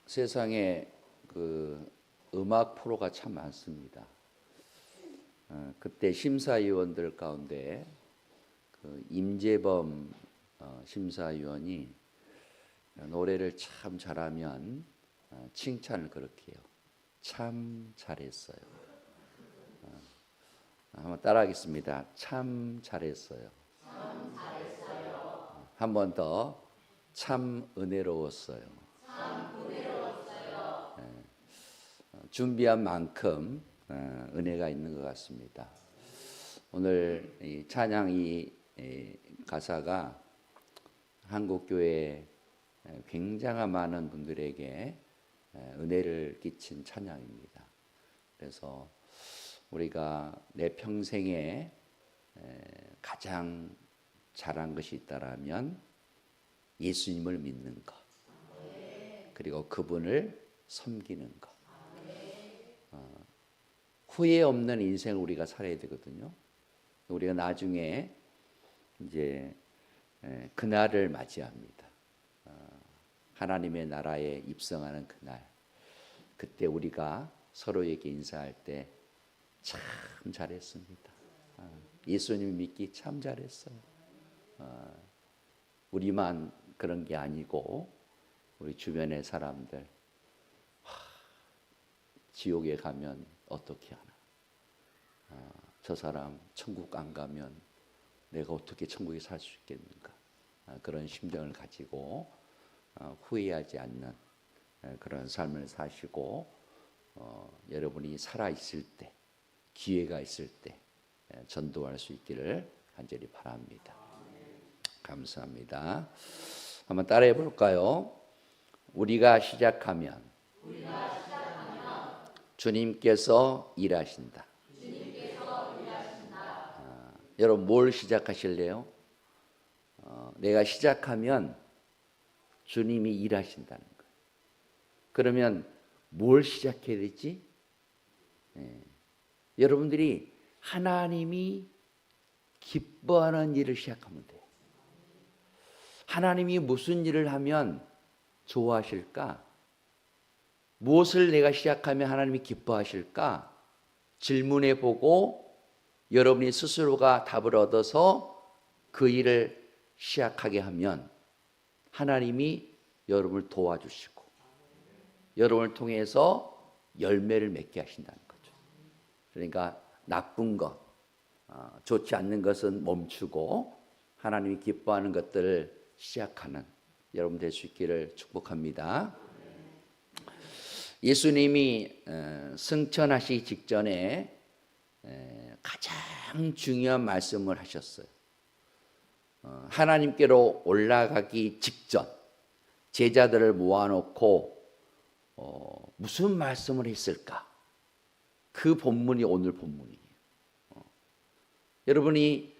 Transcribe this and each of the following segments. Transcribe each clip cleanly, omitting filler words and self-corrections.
세상에 그 음악 프로가 참 많습니다. 그때 심사위원들 가운데 그 임재범 심사위원이 노래를 참 잘하면 칭찬을 그렇게 해요. 참 잘했어요. 한번 따라하겠습니다. 참 잘했어요. 참 잘했어요. 한 번 더. 참 은혜로웠어요. 참 은혜로웠어요. 준비한 만큼 은혜가 있는 것 같습니다. 오늘 이 찬양 이 가사가 한국교회 굉장한 많은 분들에게 은혜를 끼친 찬양입니다. 그래서 우리가 내 평생에 가장 잘한 것이 있다라면 예수님을 믿는 것, 그리고 그분을 섬기는 것. 후회 없는 인생을 우리가 살아야 되거든요. 우리가 나중에 이제 그날을 맞이합니다. 하나님의 나라에 입성하는 그날. 그때 우리가 서로에게 인사할 때 참 잘했습니다. 예수님 믿기 참 잘했어요. 우리만 그런 게 아니고 우리 주변의 사람들, 지옥에 가면 어떻게 하나? 저 사람 천국 안 가면 내가 어떻게 천국에 살 수 있겠는가? 그런 심정을 가지고 후회하지 않는 그런 삶을 사시고 여러분이 살아 있을 때, 기회가 있을 때 전도할 수 있기를 간절히 바랍니다. 감사합니다. 한번 따라해 볼까요? 우리가 시작하면 주님께서 일하신다. 여러분 뭘 시작하실래요? 내가 시작하면 주님이 일하신다는 거예요. 그러면 뭘 시작해야 되지? 여러분들이 하나님이 기뻐하는 일을 시작하면 돼요. 하나님이 무슨 일을 하면 좋아하실까? 무엇을 내가 시작하면 하나님이 기뻐하실까? 질문해 보고 여러분이 스스로가 답을 얻어서 그 일을 시작하게 하면 하나님이 여러분을 도와주시고 여러분을 통해서 열매를 맺게 하신다는 거죠. 그러니까 나쁜 것, 좋지 않는 것은 멈추고 하나님이 기뻐하는 것들을 시작하는 여러분 될 수 있기를 축복합니다. 예수님이 승천하시기 직전에 가장 중요한 말씀을 하셨어요. 하나님께로 올라가기 직전 제자들을 모아놓고 무슨 말씀을 했을까? 그 본문이 오늘 본문이에요. 여러분이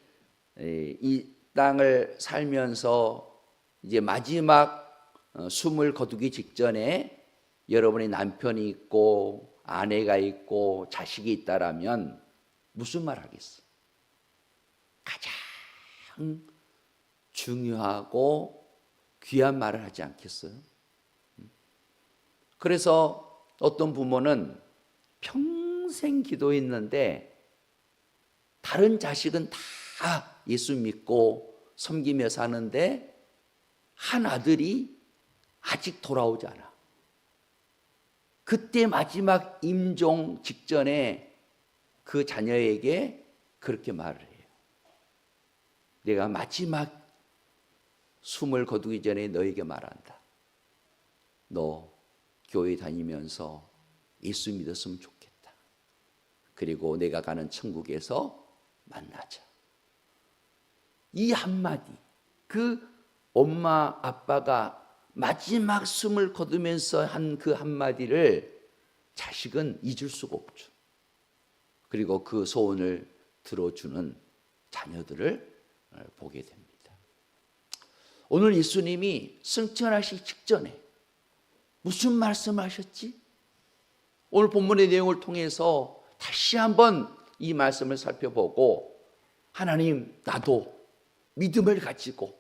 이 땅을 살면서 이제 마지막 숨을 거두기 직전에 여러분의 남편이 있고 아내가 있고 자식이 있다라면 무슨 말 하겠어? 가장 중요하고 귀한 말을 하지 않겠어요? 그래서 어떤 부모는 평생 기도했는데 다른 자식은 다 예수 믿고 섬기며 사는데 한 아들이 아직 돌아오지 않아. 그때 마지막 임종 직전에 그 자녀에게 그렇게 말을 해요. 내가 마지막 숨을 거두기 전에 너에게 말한다. 너 교회 다니면서 예수 믿었으면 좋겠다. 그리고 내가 가는 천국에서 만나자. 이 한마디, 그 엄마 아빠가 마지막 숨을 거두면서 한 그 한마디를 자식은 잊을 수가 없죠. 그리고 그 소원을 들어주는 자녀들을 보게 됩니다. 오늘 예수님이 승천하시기 직전에 무슨 말씀을 하셨지? 오늘 본문의 내용을 통해서 다시 한번 이 말씀을 살펴보고 하나님, 나도 믿음을 가지고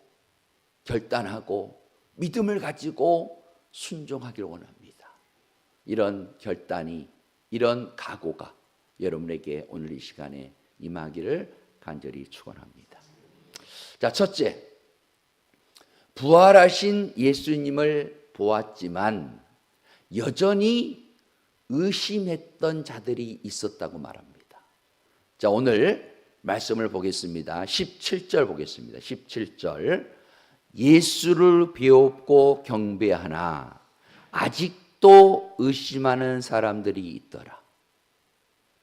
결단하고 믿음을 가지고 순종하기를 원합니다. 이런 결단이, 이런 각오가 여러분에게 오늘 이 시간에 임하기를 간절히 축원합니다. 자, 첫째, 부활하신 예수님을 보았지만 여전히 의심했던 자들이 있었다고 말합니다. 자, 오늘 말씀을 보겠습니다. 17절 보겠습니다. 17절. 예수를 배웁고 경배하나 아직도 의심하는 사람들이 있더라.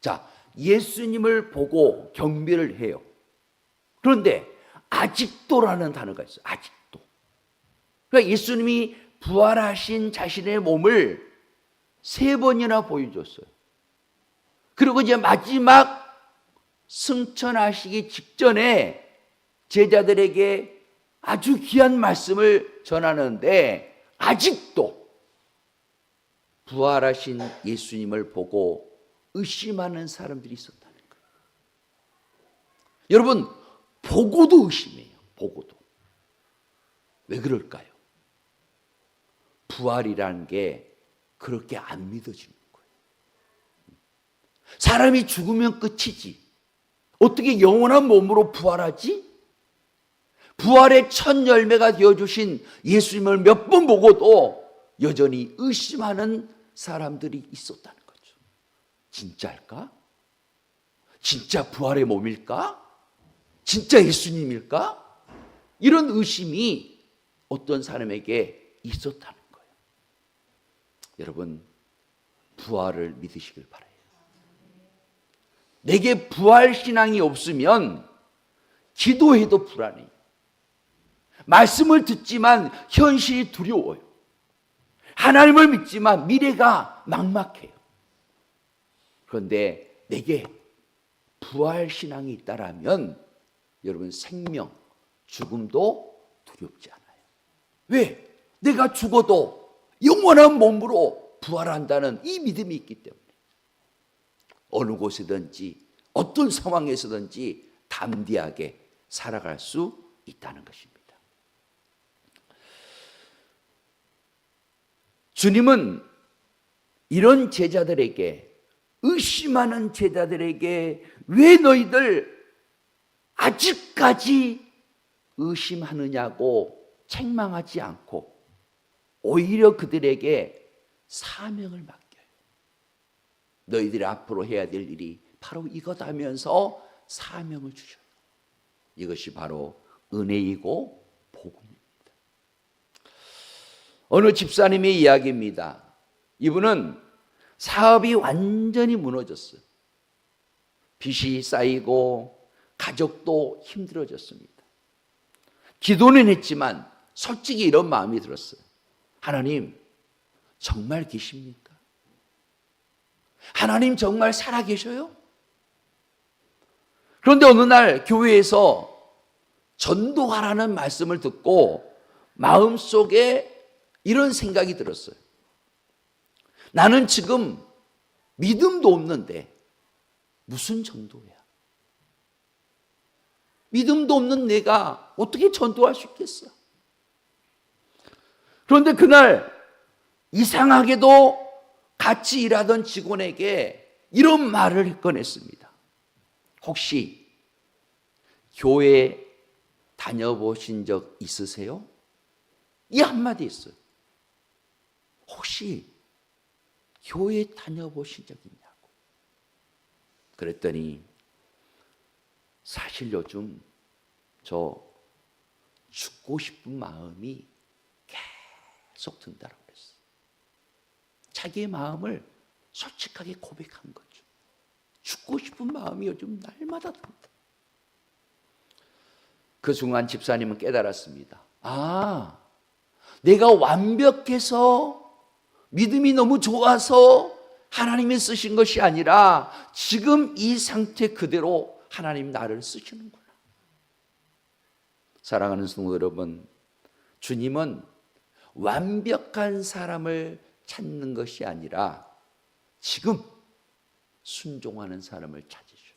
자, 예수님을 보고 경배를 해요. 그런데 아직도라는 단어가 있어요. 아직도. 그러니까 예수님이 부활하신 자신의 몸을 3번이나 보여줬어요. 그리고 이제 마지막 승천하시기 직전에 제자들에게 아주 귀한 말씀을 전하는데 아직도 부활하신 예수님을 보고 의심하는 사람들이 있었다는 거예요. 여러분, 보고도 의심해요. 보고도. 왜 그럴까요? 부활이라는 게 그렇게 안 믿어지는 거예요. 사람이 죽으면 끝이지. 어떻게 영원한 몸으로 부활하지? 부활의 첫 열매가 되어주신 예수님을 몇 번 보고도 여전히 의심하는 사람들이 있었다는 거죠. 진짜일까? 진짜 부활의 몸일까? 진짜 예수님일까? 이런 의심이 어떤 사람에게 있었다는 거예요. 여러분, 부활을 믿으시길 바라요. 내게 부활 신앙이 없으면 기도해도 불안해요. 말씀을 듣지만 현실이 두려워요. 하나님을 믿지만 미래가 막막해요. 그런데 내게 부활 신앙이 있다라면 여러분, 생명, 죽음도 두렵지 않아요. 왜? 내가 죽어도 영원한 몸으로 부활한다는 이 믿음이 있기 때문에 어느 곳에든지 어떤 상황에서든지 담대하게 살아갈 수 있다는 것입니다. 주님은 이런 제자들에게, 의심하는 제자들에게 왜 너희들 아직까지 의심하느냐고 책망하지 않고 오히려 그들에게 사명을 맡겨요. 너희들이 앞으로 해야 될 일이 바로 이거다면서 사명을 주셔요. 이것이 바로 은혜이고 복음입니다. 어느 집사님의 이야기입니다. 이분은 사업이 완전히 무너졌어요. 빚이 쌓이고 가족도 힘들어졌습니다. 기도는 했지만 솔직히 이런 마음이 들었어요. 하나님, 정말 계십니까? 하나님 정말 살아계셔요? 그런데 어느 날 교회에서 전도하라는 말씀을 듣고 마음속에 이런 생각이 들었어요. 나는 지금 믿음도 없는데 무슨 전도야? 믿음도 없는 내가 어떻게 전도할 수 있겠어? 그런데 그날 이상하게도 같이 일하던 직원에게 이런 말을 꺼냈습니다. 혹시 교회 다녀보신 적 있으세요? 이 한마디 있어요. 혹시 교회 다녀보신 적 있냐고. 그랬더니 사실 요즘 저 죽고 싶은 마음이 계속 든다고 그랬어요. 자기의 마음을 솔직하게 고백한 거죠. 죽고 싶은 마음이 요즘 날마다 든다. 그 순간 집사님은 깨달았습니다. 아, 내가 완벽해서 믿음이 너무 좋아서 하나님이 쓰신 것이 아니라 지금 이 상태 그대로 하나님 나를 쓰시는구나. 사랑하는 성도 여러분, 주님은 완벽한 사람을 찾는 것이 아니라 지금 순종하는 사람을 찾으셔요.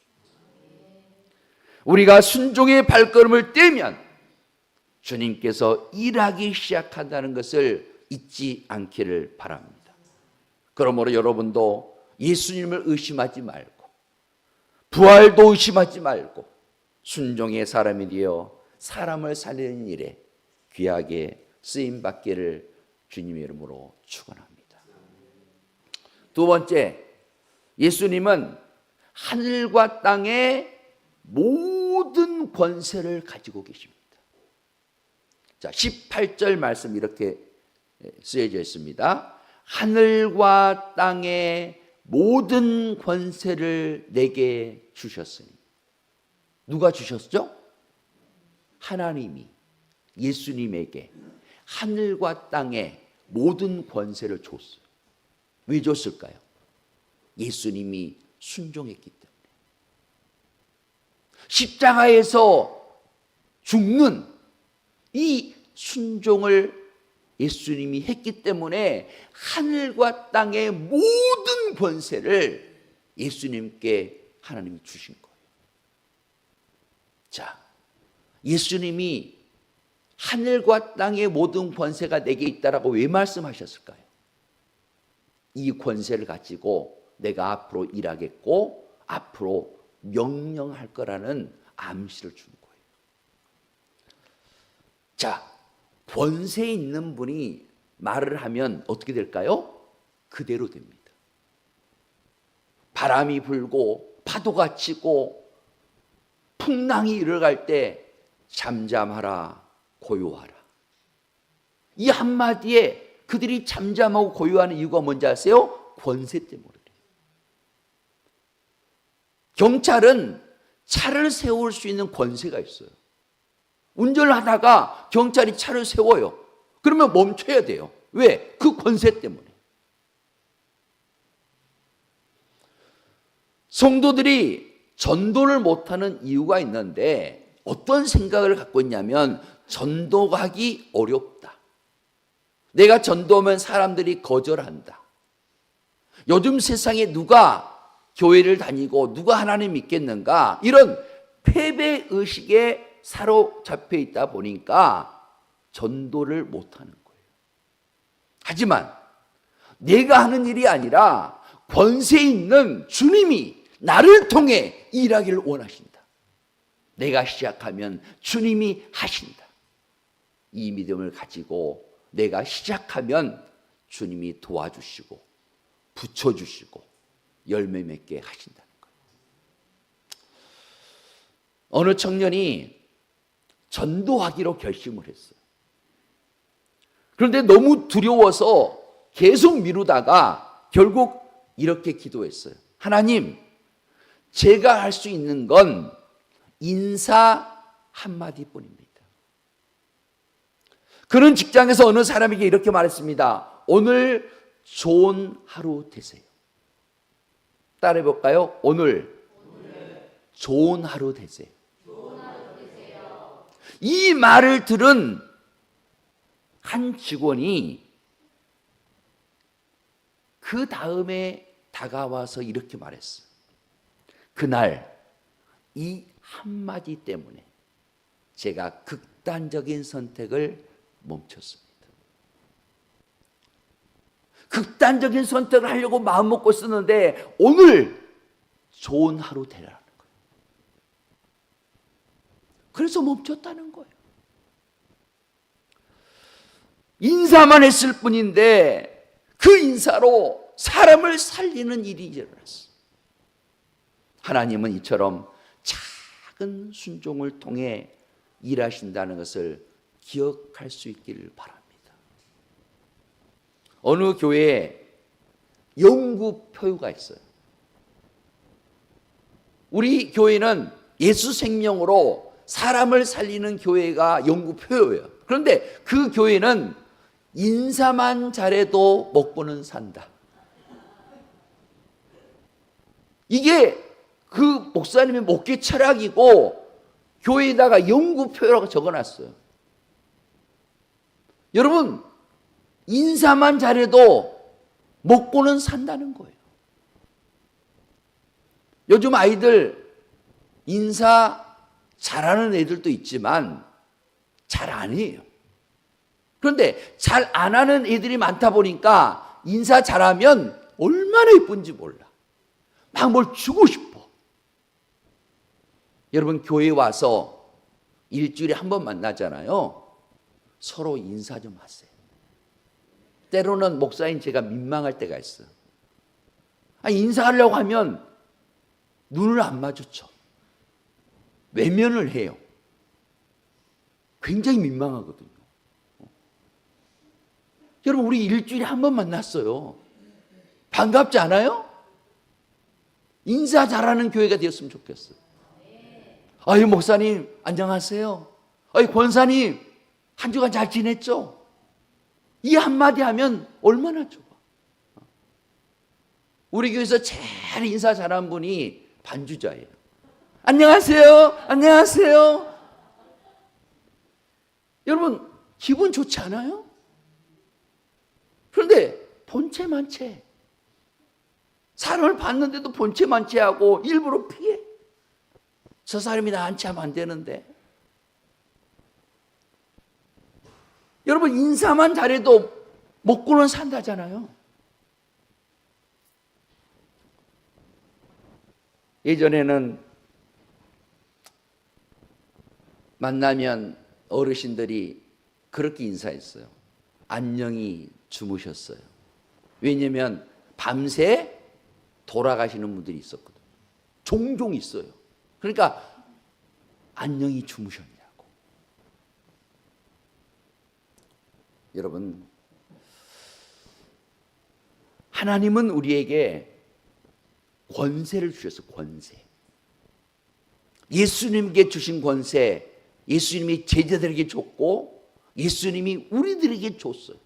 우리가 순종의 발걸음을 떼면 주님께서 일하기 시작한다는 것을 잊지 않기를 바랍니다. 그러므로 여러분도 예수님을 의심하지 말고 부활도 의심하지 말고 순종의 사람이 되어 사람을 살리는 일에 귀하게 쓰임받기를 주님의 이름으로 축원합니다. 두 번째, 예수님은 하늘과 땅의 모든 권세를 가지고 계십니다. 자, 18절 말씀 이렇게 쓰여져 있습니다. 하늘과 땅의 모든 권세를 내게 주셨으니. 누가 주셨죠? 하나님이 예수님에게 하늘과 땅의 모든 권세를 줬어요. 왜 줬을까요? 예수님이 순종했기 때문에. 십자가에서 죽는 이 순종을 예수님이 했기 때문에 하늘과 땅의 모든 권세를 예수님께 하나님이 주신 거예요. 자, 예수님이 하늘과 땅의 모든 권세가 내게 있다라고 왜 말씀하셨을까요? 이 권세를 가지고 내가 앞으로 일하겠고 앞으로 명령할 거라는 암시를 준 거예요. 자, 권세 있는 분이 말을 하면 어떻게 될까요? 그대로 됩니다. 바람이 불고 파도가 치고 풍랑이 일어날 때 잠잠하라, 고요하라. 이 한마디에 그들이 잠잠하고 고요하는 이유가 뭔지 아세요? 권세 때문에. 경찰은 차를 세울 수 있는 권세가 있어요. 운전을 하다가 경찰이 차를 세워요. 그러면 멈춰야 돼요. 왜? 그 권세 때문에. 성도들이 전도를 못하는 이유가 있는데 어떤 생각을 갖고 있냐면 전도하기 어렵다. 내가 전도하면 사람들이 거절한다. 요즘 세상에 누가 교회를 다니고 누가 하나님 믿겠는가? 이런 패배의식에 사로잡혀 있다 보니까 전도를 못하는 거예요. 하지만 내가 하는 일이 아니라 권세 있는 주님이 나를 통해 일하기를 원하신다. 내가 시작하면 주님이 하신다. 이 믿음을 가지고 내가 시작하면 주님이 도와주시고 붙여주시고 열매 맺게 하신다는 거예요. 어느 청년이 전도하기로 결심을 했어요. 그런데 너무 두려워서 계속 미루다가 결국 이렇게 기도했어요. 하나님, 제가 할 수 있는 건 인사 한마디뿐입니다. 그런 직장에서 어느 사람에게 이렇게 말했습니다. 오늘 좋은 하루 되세요. 따라해 볼까요? 오늘 좋은 하루 되세요. 이 말을 들은 한 직원이 그 다음에 다가와서 이렇게 말했어요. 그날 이 한마디 때문에 제가 극단적인 선택을 멈췄습니다. 극단적인 선택을 하려고 마음먹고 있었는데 오늘 좋은 하루 되라는 거예요. 그래서 멈췄다는 거예요. 인사만 했을 뿐인데 그 인사로 사람을 살리는 일이 일어났어요. 하나님은 이처럼 작은 순종을 통해 일하신다는 것을 기억할 수 있기를 바랍니다. 어느 교회에 영구표유가 있어요. 우리 교회는 예수 생명으로 사람을 살리는 교회가 영구표유예요. 그런데 그 교회는 인사만 잘해도 먹고는 산다. 이게 그 목사님의 목회 철학이고 교회에다가 영구표유라고 적어놨어요. 여러분, 인사만 잘해도 먹고는 산다는 거예요. 요즘 아이들 인사 잘하는 애들도 있지만 잘 안 해요. 그런데 잘 안 하는 애들이 많다 보니까 인사 잘하면 얼마나 예쁜지 몰라. 막 뭘 주고 싶어. 여러분, 교회 와서 일주일에 한 번 만나잖아요. 서로 인사 좀 하세요. 때로는 목사인 제가 민망할 때가 있어요. 인사하려고 하면 눈을 안 마주쳐. 외면을 해요. 굉장히 민망하거든요. 여러분, 우리 일주일에 한 번 만났어요. 반갑지 않아요? 인사 잘하는 교회가 되었으면 좋겠어요. 아유, 목사님 안녕하세요. 아유, 권사님 한 주간 잘 지냈죠? 이 한마디 하면 얼마나 좋아. 우리 교회에서 제일 인사 잘하는 분이 반주자예요. 안녕하세요. 안녕하세요. 여러분, 기분 좋지 않아요? 그런데 본체만체. 사람을 봤는데도 본체만체하고 일부러 피해. 저 사람이 나한테 하면 안 되는데. 여러분, 인사만 잘해도 먹고는 산다잖아요. 예전에는 만나면 어르신들이 그렇게 인사했어요. 안녕히 주무셨어요. 왜냐하면 밤새 돌아가시는 분들이 있었거든요. 종종 있어요. 그러니까 안녕히 주무셨냐고. 여러분, 하나님은 우리에게 권세를 주셨어요. 권세. 예수님께 주신 권세, 예수님이 제자들에게 줬고 예수님이 우리들에게 줬어요.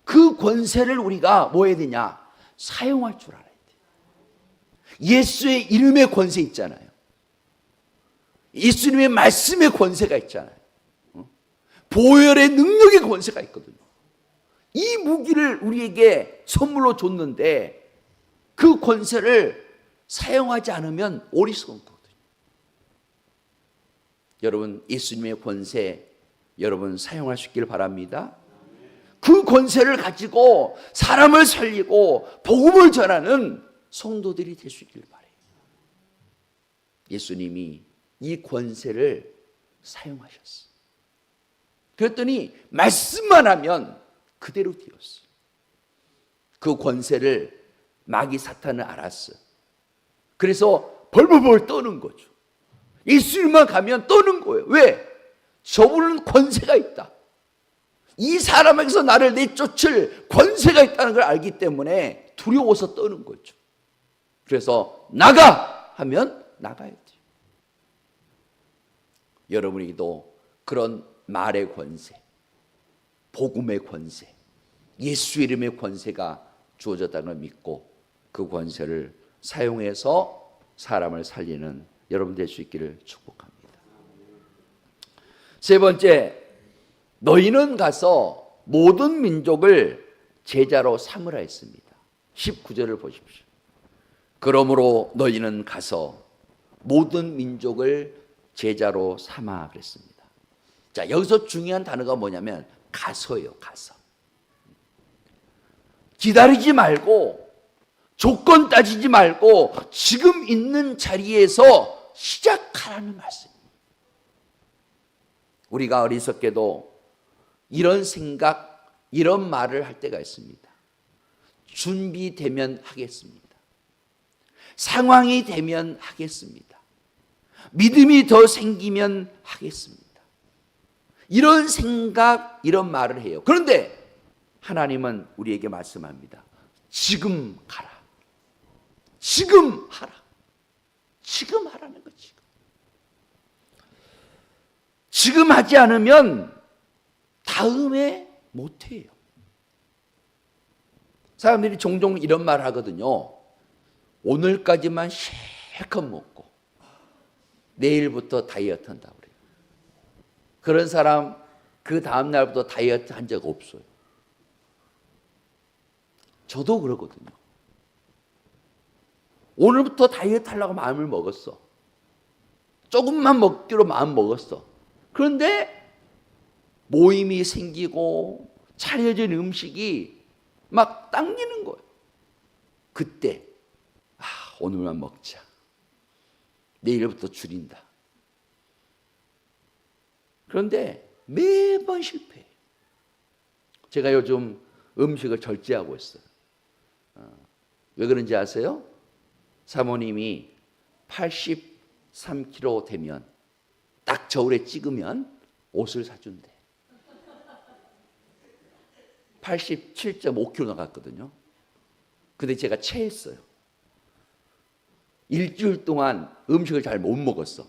그 권세를 우리가 뭐 해야 되냐? 사용할 줄 알아야 돼요. 예수의 이름의 권세 있잖아요. 예수님의 말씀의 권세가 있잖아요. 보혈의 능력의 권세가 있거든요. 이 무기를 우리에게 선물로 줬는데 그 권세를 사용하지 않으면 어리석은 거거든요. 여러분, 예수님의 권세 여러분 사용할 수 있기를 바랍니다. 그 권세를 가지고 사람을 살리고 복음을 전하는 성도들이 될 수 있기를 바라요. 예수님이 이 권세를 사용하셨어요. 그랬더니 말씀만 하면 그대로 되었어요. 그 권세를 마귀 사탄은 알았어요. 그래서 벌벌벌 떠는 거죠. 예수님만 가면 떠는 거예요. 왜? 저분은 권세가 있다. 이 사람에게서 나를 내쫓을 권세가 있다는 걸 알기 때문에 두려워서 떠는 거죠. 그래서 나가! 하면 나가야 돼요. 여러분에게도 그런 말의 권세, 복음의 권세, 예수 이름의 권세가 주어졌다는 걸 믿고 그 권세를 사용해서 사람을 살리는 여러분 될 수 있기를 축복합니다. 세 번째, 너희는 가서 모든 민족을 제자로 삼으라 했습니다. 19절을 보십시오. 그러므로 너희는 가서 모든 민족을 제자로 삼아 그랬습니다. 자, 여기서 중요한 단어가 뭐냐면 가서예요. 가서. 기다리지 말고 조건 따지지 말고 지금 있는 자리에서 시작하라는 말씀입니다. 우리가 어리석게도 이런 생각, 이런 말을 할 때가 있습니다. 준비되면 하겠습니다. 상황이 되면 하겠습니다. 믿음이 더 생기면 하겠습니다. 이런 생각, 이런 말을 해요. 그런데 하나님은 우리에게 말씀합니다. 지금 가라. 지금 하라. 지금 하라는 거 지금. 지금 하지 않으면 다음에 못해요. 사람들이 종종 이런 말 하거든요. 오늘까지만 실컷 먹고 내일부터 다이어트 한다고 그래요. 그런 사람 그 다음 날부터 다이어트 한 적 없어요. 저도 그러거든요. 오늘부터 다이어트 하려고 마음을 먹었어. 조금만 먹기로 마음 먹었어. 그런데 모임이 생기고 차려진 음식이 막 당기는 거예요. 그때 오늘만 먹자. 내일부터 줄인다. 그런데 매번 실패해요. 제가 요즘 음식을 절제하고 있어요. 왜 그런지 아세요? 사모님이 83kg 되면 딱 저울에 찍으면 옷을 사준대. 87.5kg 나갔거든요. 근데 제가 체했어요. 일주일 동안 음식을 잘 못 먹었어.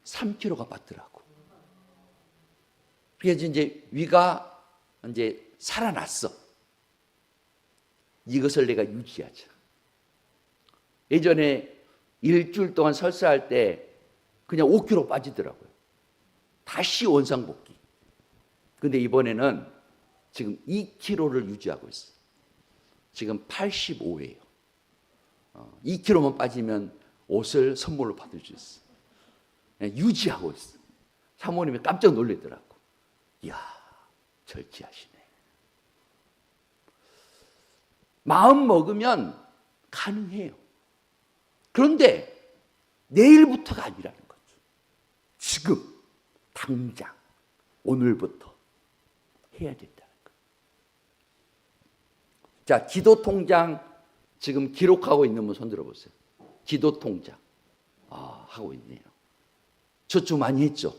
3kg가 빠더라고. 그래서 이제 위가 이제 살아났어. 이것을 내가 유지하자. 예전에 일주일 동안 설사할 때 그냥 5kg 빠지더라고요. 다시 원상복귀. 근데 이번에는 지금 2kg를 유지하고 있어. 지금 85예요. 2kg만 빠지면 옷을 선물로 받을 수 있어. 유지하고 있어. 사모님이 깜짝 놀라더라고. 이야, 절제하시네. 마음 먹으면 가능해요. 그런데 내일부터가 아니라는 거죠. 지금, 당장, 오늘부터 해야 된다는 거예요. 자, 기도 통장 지금 기록하고 있는 분 손 들어보세요. 기도 통장. 하고 있네요. 저축 많이 했죠?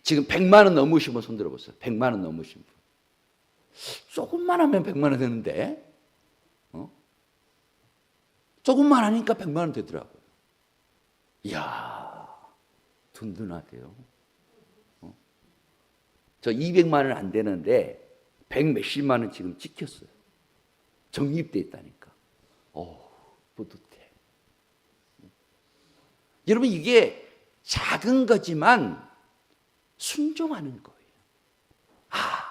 지금 100만 원 넘으신 분 손 들어보세요. 100만 원 넘으신 분. 조금만 하면 100만 원 되는데, 조금만 하니까 100만 원 되더라고요. 이야, 든든하대요. 저 200만 원 안 되는데 100 몇십만 원 지금 찍혔어요. 적립돼 있다니까. 뿌듯해. 여러분, 이게 작은 거지만 순종하는 거예요.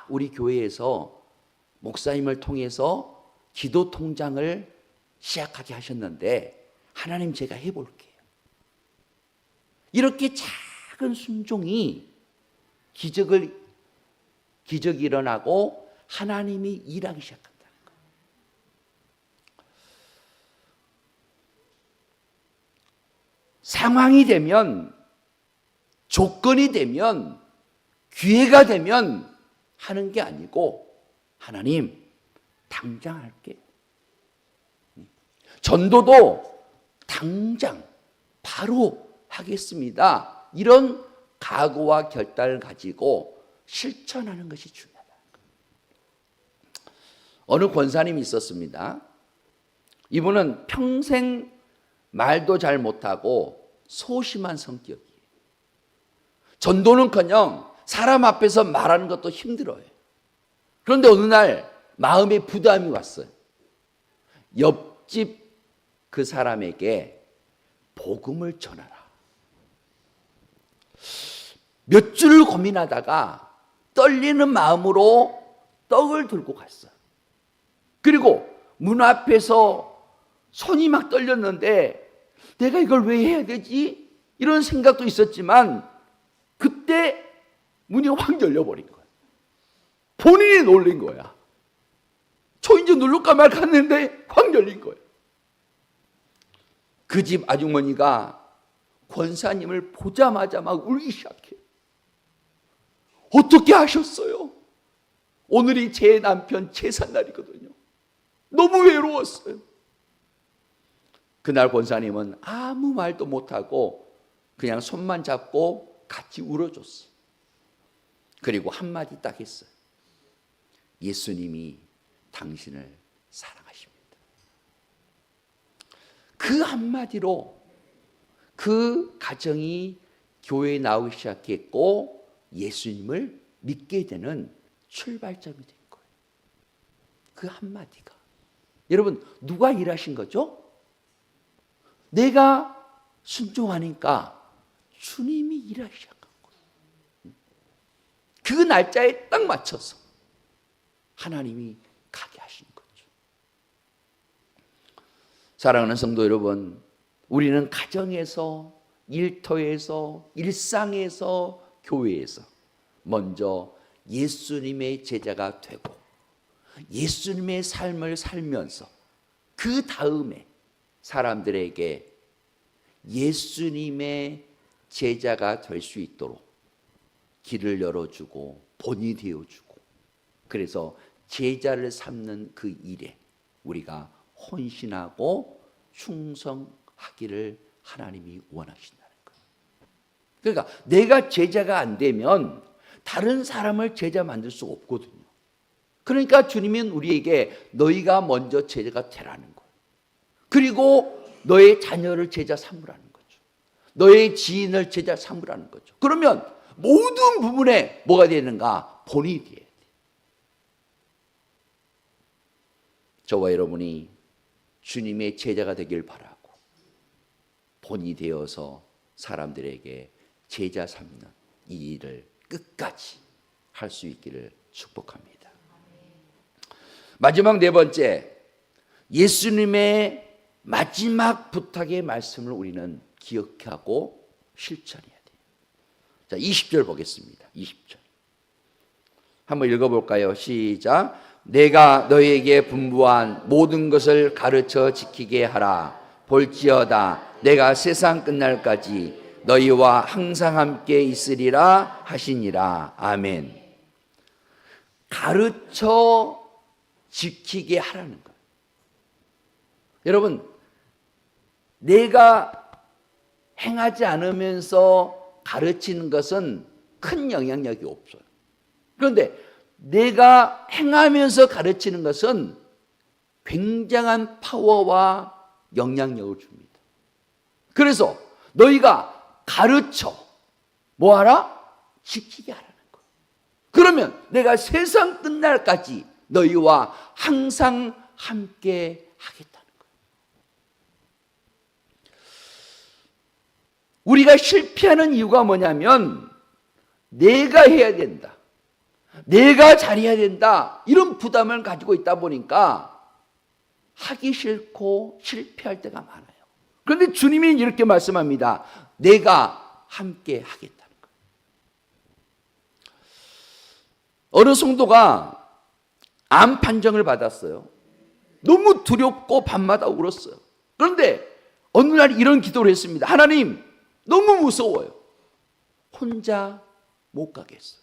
우리 교회에서 목사님을 통해서 기도 통장을 시작하게 하셨는데 하나님, 제가 해볼게요. 이렇게 작은 순종이 기적이 일어나고 하나님이 일하기 시작한다는 거예요. 상황이 되면, 조건이 되면, 기회가 되면 하는 게 아니고, 하나님, 당장 할게. 전도도 당장 바로 하겠습니다. 이런 각오와 결단을 가지고 실천하는 것이 중요하다. 어느 권사님이 있었습니다. 이분은 평생 말도 잘 못하고 소심한 성격이에요. 전도는커녕 사람 앞에서 말하는 것도 힘들어요. 그런데 어느 날 마음에 부담이 왔어요. 옆집 그 사람에게 복음을 전하라. 몇 주를 고민하다가 떨리는 마음으로 떡을 들고 갔어요. 그리고 문 앞에서 손이 막 떨렸는데 내가 이걸 왜 해야 되지? 이런 생각도 있었지만 그때 문이 확 열려버린 거예요. 본인이 놀린 거야. 저 이제 누를까 말까 했는데 확 열린 거예요. 그 집 아주머니가 권사님을 보자마자 막 울기 시작해요. 어떻게 하셨어요? 오늘이 제 남편 제삿날이거든요. 너무 외로웠어요. 그날 권사님은 아무 말도 못하고 그냥 손만 잡고 같이 울어줬어요. 그리고 한마디 딱 했어요. 예수님이 당신을 사랑하십니다. 그 한마디로 그 가정이 교회에 나오기 시작했고 예수님을 믿게 되는 출발점이 된 거예요. 그 한마디가. 여러분, 누가 일하신 거죠? 내가 순종하니까 주님이 일하기 시작한 거예요. 그 날짜에 딱 맞춰서 하나님이 가게 하신 거죠. 사랑하는 성도 여러분, 우리는 가정에서, 일터에서, 일상에서, 교회에서 먼저 예수님의 제자가 되고 예수님의 삶을 살면서 그 다음에 사람들에게 예수님의 제자가 될 수 있도록 길을 열어주고 본이 되어주고, 그래서 제자를 삼는 그 일에 우리가 헌신하고 충성하기를 하나님이 원하신다는 거예요. 그러니까 내가 제자가 안 되면 다른 사람을 제자 만들 수 없거든요. 그러니까 주님은 우리에게 너희가 먼저 제자가 되라는 거예요. 그리고 너의 자녀를 제자 삼으라는 거죠. 너의 지인을 제자 삼으라는 거죠. 그러면 모든 부분에 뭐가 되는가? 본이 돼야 돼. 저와 여러분이 주님의 제자가 되길 바라고 본이 되어서 사람들에게 제자 삼는 이 일을 끝까지 할 수 있기를 축복합니다. 마지막 네 번째, 예수님의 마지막 부탁의 말씀을 우리는 기억하고 실천해야 돼요. 자, 20절 보겠습니다. 20절. 한번 읽어볼까요? 시작. 내가 너희에게 분부한 모든 것을 가르쳐 지키게 하라. 볼지어다 내가 세상 끝날까지 너희와 항상 함께 있으리라 하시니라. 아멘. 가르쳐 지키게 하라는 거예요. 여러분, 내가 행하지 않으면서 가르치는 것은 큰 영향력이 없어요. 그런데 내가 행하면서 가르치는 것은 굉장한 파워와 영향력을 줍니다. 그래서 너희가 가르쳐 뭐하라? 지키게 하라는 거예요. 그러면 내가 세상 끝날까지 너희와 항상 함께 하겠다는 거예요. 우리가 실패하는 이유가 뭐냐면 내가 해야 된다, 내가 잘해야 된다, 이런 부담을 가지고 있다 보니까 하기 싫고 실패할 때가 많아요. 그런데 주님이 이렇게 말씀합니다. 내가 함께 하겠다는 거예요. 어느 성도가 암 판정을 받았어요. 너무 두렵고 밤마다 울었어요. 그런데 어느 날 이런 기도를 했습니다. 하나님, 너무 무서워요. 혼자 못 가겠어요.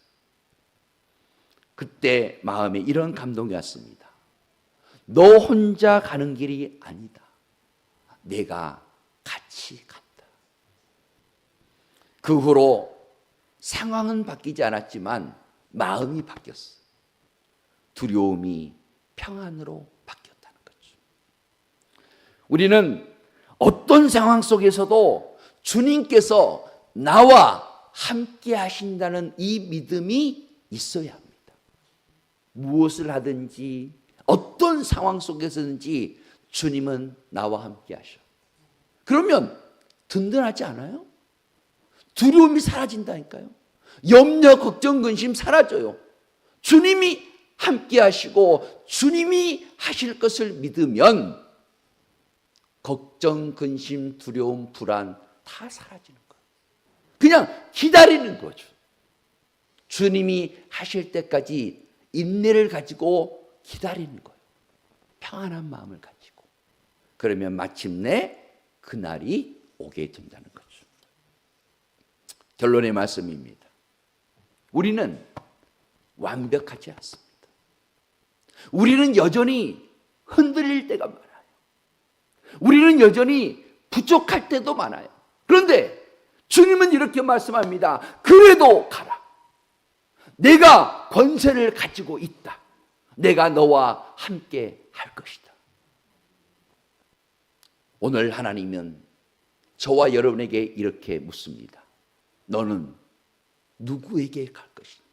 그때 마음에 이런 감동이 왔습니다. 너 혼자 가는 길이 아니다. 내가 같이 간다. 그 후로 상황은 바뀌지 않았지만 마음이 바뀌었어요. 두려움이 평안으로 바뀌었다는 거죠. 우리는 어떤 상황 속에서도 주님께서 나와 함께 하신다는 이 믿음이 있어야 합니다. 무엇을 하든지 어떤 상황 속에서든지 주님은 나와 함께 하셔. 그러면 든든하지 않아요? 두려움이 사라진다니까요. 염려, 걱정, 근심 사라져요. 주님이 함께 하시고 주님이 하실 것을 믿으면 걱정, 근심, 두려움, 불안 다 사라지는 거예요. 그냥 기다리는 거죠. 주님이 하실 때까지 인내를 가지고 기다리는 거예요. 평안한 마음을 가지고. 그러면 마침내 그날이 오게 된다는 거죠. 결론의 말씀입니다. 우리는 완벽하지 않습니다. 우리는 여전히 흔들릴 때가 많아요. 우리는 여전히 부족할 때도 많아요. 그런데 주님은 이렇게 말씀합니다. 그래도 가라. 내가 권세를 가지고 있다. 내가 너와 함께 할 것이다. 오늘 하나님은 저와 여러분에게 이렇게 묻습니다. 너는 누구에게 갈 것이냐?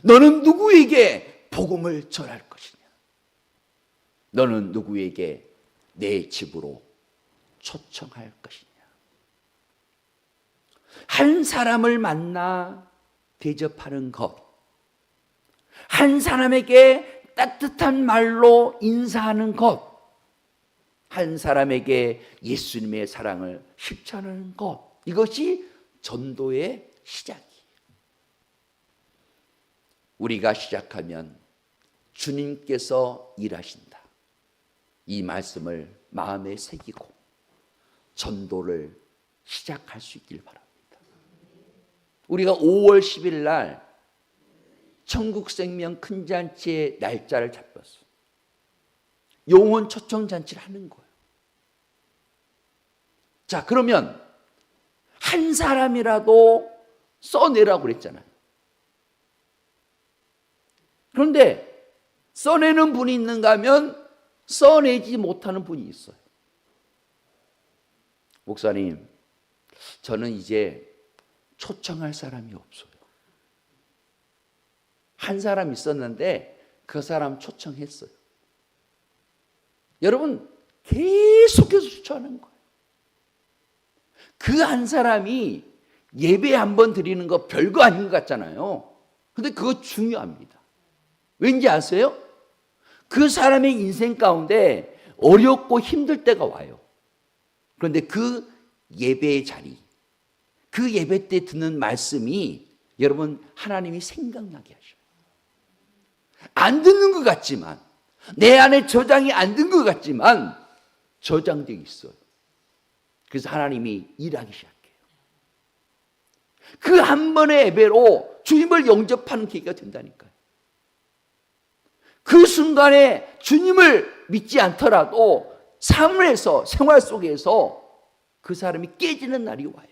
너는 누구에게 복음을 전할 것이냐? 너는 누구에게 내 집으로 초청할 것이냐? 한 사람을 만나 대접하는 것, 한 사람에게 따뜻한 말로 인사하는 것, 한 사람에게 예수님의 사랑을 실천하는 것, 이것이 전도의 시작이에요. 우리가 시작하면 주님께서 일하신다. 이 말씀을 마음에 새기고 전도를 시작할 수 있길 바랍니다. 우리가 5월 10일 날 천국생명 큰잔치의 날짜를 잡았어. 영혼 초청잔치를 하는 거예요. 자, 그러면 한 사람이라도 써내라고 그랬잖아요. 그런데 써내는 분이 있는가 하면 써내지 못하는 분이 있어요. 목사님, 저는 이제 초청할 사람이 없어요. 한 사람 있었는데 그 사람 초청했어요. 여러분, 계속해서 초청하는 거예요. 그 한 사람이 예배 한번 드리는 거 별거 아닌 것 같잖아요. 근데 그거 중요합니다. 왠지 아세요? 그 사람의 인생 가운데 어렵고 힘들 때가 와요. 그런데 그 예배의 자리, 그 예배 때 듣는 말씀이 여러분 하나님이 생각나게 하셔요. 안 듣는 것 같지만, 내 안에 저장이 안 된 것 같지만 저장되어 있어요. 그래서 하나님이 일하기 시작해요. 그 한 번의 예배로 주님을 영접하는 계기가 된다니까요. 그 순간에 주님을 믿지 않더라도 삶에서, 생활 속에서 그 사람이 깨지는 날이 와요.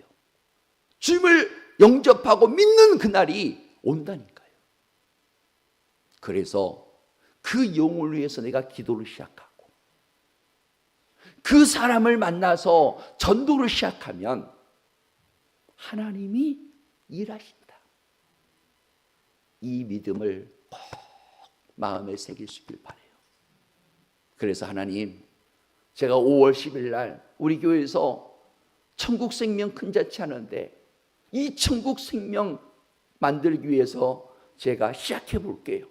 주님을 영접하고 믿는 그날이 온다니까요. 그래서 그 영혼을 위해서 내가 기도를 시작하고 그 사람을 만나서 전도를 시작하면 하나님이 일하신다. 이 믿음을 꼭 마음에 새길 수 있길 바라요. 그래서 하나님, 제가 5월 10일 날 우리 교회에서 천국생명 큰잔치 하는데 이 천국생명 만들기 위해서 제가 시작해 볼게요.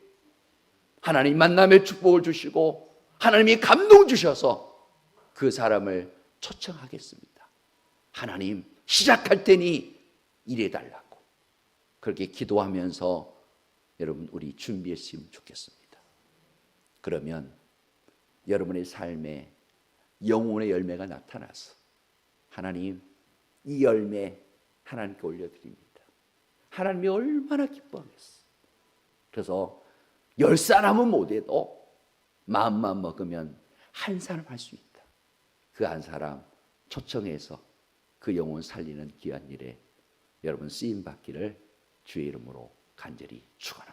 하나님 만남의 축복을 주시고 하나님이 감동 주셔서 그 사람을 초청하겠습니다. 하나님 시작할 테니 일해달라고 그렇게 기도하면서 여러분 우리 준비했으면 좋겠습니다. 그러면 여러분의 삶에 영혼의 열매가 나타나서 하나님 이 열매 하나님께 올려드립니다. 하나님이 얼마나 기뻐하겠어. 그래서 10사람은 못해도 마음만 먹으면 한 사람 할 수 있다. 그 한 사람 초청해서 그 영혼 살리는 귀한 일에 여러분 쓰임 받기를 주의 이름으로 간절히 축원합니다.